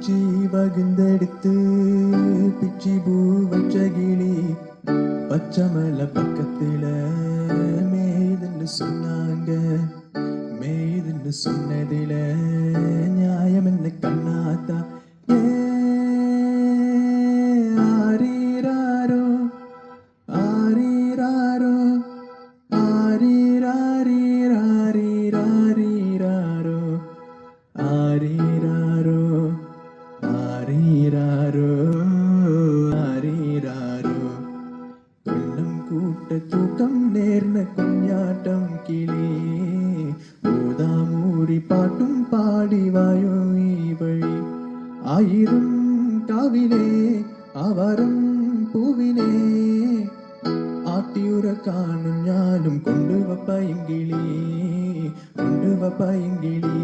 பூச்சி வகுந்தெடுத்து பிச்சி பூ வச்ச கிளி பச்சைமலை பக்கத்துல மேய்துன்னு சொன்னாங்க. மேய்துன்னு சொன்னதில நியாயம் என்ன கண்ணாத்தா? ஆரீராரோ ஆரீராரோ ஆரீராரீராரீராரீராரோ ஆரீராரோ ஆரீராரோ ஆரீராரோ. வெள்ளம் கூட்ட தூக்கம் நேர்ந்த குஞ்ஞாட்டம் கிளி ஊதாமூரி பாட்டும் பாடி வாயோ வழி. ஆயிரம் காவிலே அவரம் பூவினே ஆட்டியுற காணும் ஞாலும் கொண்டு வப்ப இங்கிளி கொண்டு வப்ப இங்கிளி.